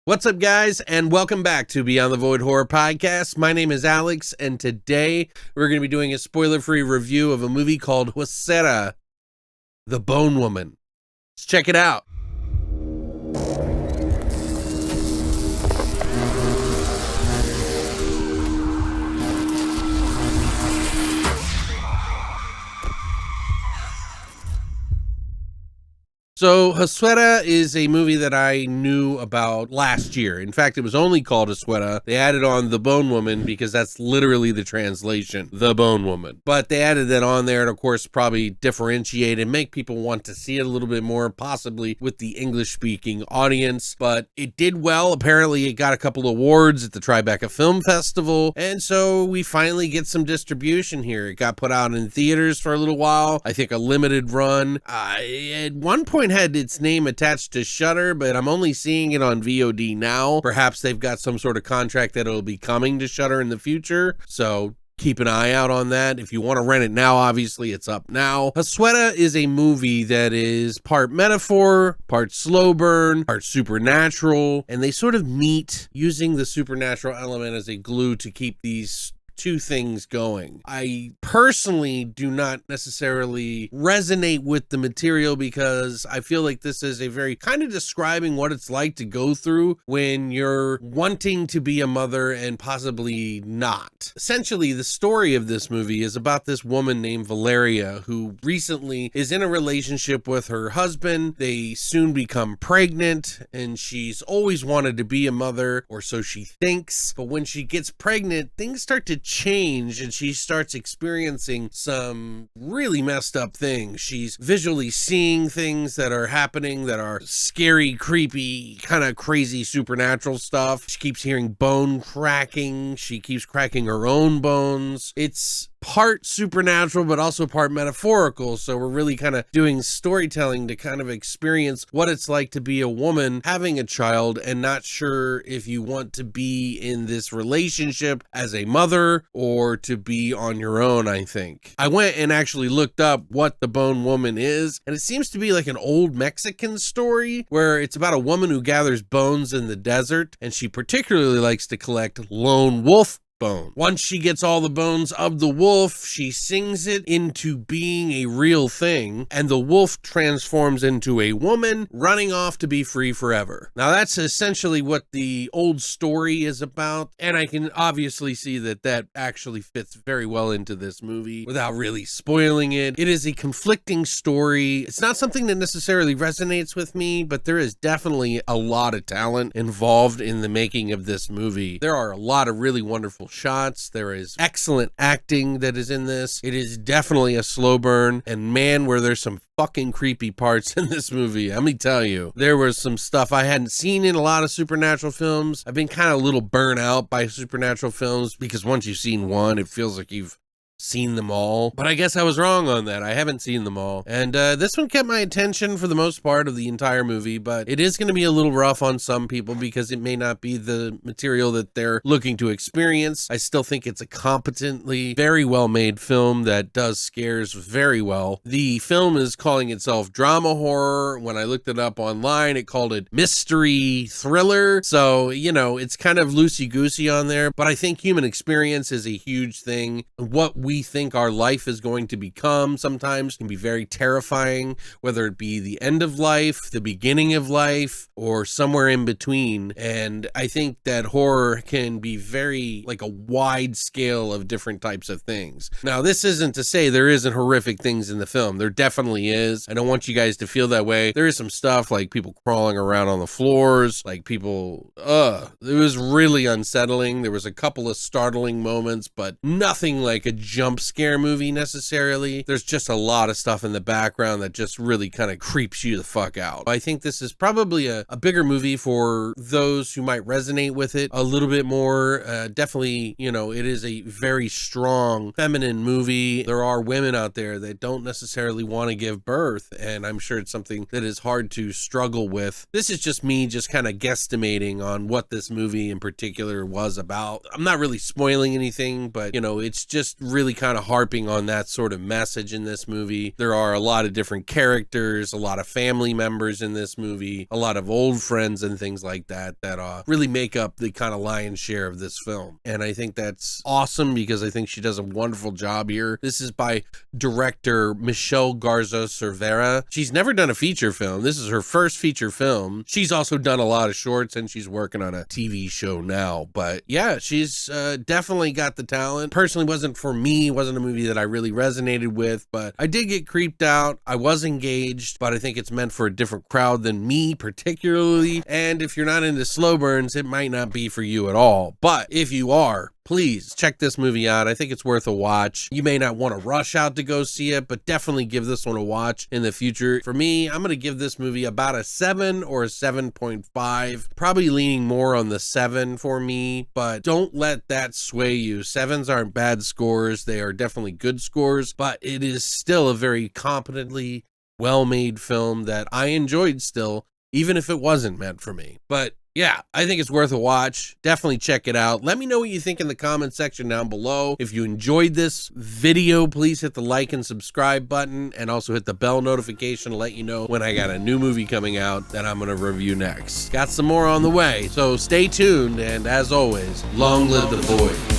What's up, guys, and welcome back to Beyond the Void Horror Podcast. My name is Alex, and today we're going to be doing a spoiler-free review of a movie called Huesera, The Bone Woman. Let's check it out. So, Huesera is a movie that I knew about last year. In fact, it was only called Huesera. They added on The Bone Woman because that's literally the translation, The Bone Woman. But they added that on there and, of course, probably differentiate and make people want to see it a little bit more, possibly with the English-speaking audience. But it did well. Apparently, it got a couple awards at the Tribeca Film Festival. And so we finally get some distribution here. It got put out in theaters for a little while. I think a limited run. At one point, had its name attached to Shudder, but I'm only seeing it on VOD now. Perhaps they've got some sort of contract that it'll be coming to Shudder in the future, so keep an eye out on that. If you want to rent it now, obviously it's up now. Huesera is a movie that is part metaphor, part slow burn, part supernatural, and they sort of meet using the supernatural element as a glue to keep these two things going. I personally do not necessarily resonate with the material because I feel like this is a very kind of describing what it's like to go through when you're wanting to be a mother and possibly not. Essentially, the story of this movie is about this woman named Valeria who recently is in a relationship with her husband. They soon become pregnant and she's always wanted to be a mother, or so she thinks. But when she gets pregnant, things start to change and she starts experiencing some really messed up things. She's visually seeing things that are happening that are scary, creepy, kind of crazy supernatural stuff. She keeps hearing bone cracking. She keeps cracking her own bones. It's part supernatural, but also part metaphorical. So we're really kind of doing storytelling to kind of experience what it's like to be a woman having a child and not sure if you want to be in this relationship as a mother or to be on your own, I think. I went and actually looked up what The Bone Woman is, and it seems to be like an old Mexican story where it's about a woman who gathers bones in the desert, and she particularly likes to collect lone wolf bone. Once she gets all the bones of the wolf, she sings it into being a real thing, and the wolf transforms into a woman, running off to be free forever. Now that's essentially what the old story is about, and I can obviously see that that actually fits very well into this movie without really spoiling it. It is a conflicting story. It's not something that necessarily resonates with me, but there is definitely a lot of talent involved in the making of this movie. There are a lot of really wonderful shots. There is excellent acting that is in this. It is definitely a slow burn, and man, where there's some fucking creepy parts in this movie. Let me tell you, there was some stuff I hadn't seen in a lot of supernatural films. I've been kind of a little burnt out by supernatural films because once you've seen one, it feels like you've seen them all, but I guess I was wrong on that. I haven't seen them all, and this one kept my attention for the most part of the entire movie, but it is going to be a little rough on some people because it may not be the material that they're looking to experience. I still think it's a competently, very well made film that does scares very well. The film is calling itself drama horror. When I looked it up online, it called it mystery thriller, so you know, it's kind of loosey-goosey on there, but I think human experience is a huge thing. What we think our life is going to become sometimes can be very terrifying, whether it be the end of life, the beginning of life, or somewhere in between. And I think that horror can be very like a wide scale of different types of things. Now, this isn't to say there isn't horrific things in the film. There definitely is. I don't want you guys to feel that way. There is some stuff like people crawling around on the floors, like people, it was really unsettling. There was a couple of startling moments, but nothing like a jump scare movie necessarily. There's just a lot of stuff in the background that just really kind of creeps you the fuck out. I think this is probably a bigger movie for those who might resonate with it a little bit more. Definitely, you know, it is a very strong feminine movie. There are women out there that don't necessarily want to give birth, and I'm sure it's something that is hard to struggle with. This is just me just kind of guesstimating on what this movie in particular was about. I'm not really spoiling anything, but you know, it's just really really kind of harping on that sort of message in this movie. There are a lot of different characters, a lot of family members in this movie, a lot of old friends and things like that really make up the kind of lion's share of this film. And I think that's awesome because I think she does a wonderful job here. This is by director Michelle Garza Cervera. She's never done a feature film. This is her first feature film. She's also done a lot of shorts and she's working on a TV show now. But yeah, she's definitely got the talent. Personally, wasn't for me, wasn't a movie that I really resonated with, but I did get creeped out. I was engaged, but I think it's meant for a different crowd than me particularly. And if you're not into slow burns, it might not be for you at all. But if you are, please check this movie out. I think it's worth a watch. You may not want to rush out to go see it, but definitely give this one a watch in the future. For me, I'm going to give this movie about a 7 or a 7.5, probably leaning more on the 7 for me, but don't let that sway you. 7s aren't bad scores. They are definitely good scores, but it is still a very competently well-made film that I enjoyed still, even if it wasn't meant for me. But yeah, I think it's worth a watch. Definitely check it out. Let me know what you think in the comment section down below. If you enjoyed this video, please hit the like and subscribe button and also hit the bell notification to let you know when I got a new movie coming out that I'm going to review next. Got some more on the way, so stay tuned, and as always, long live the void.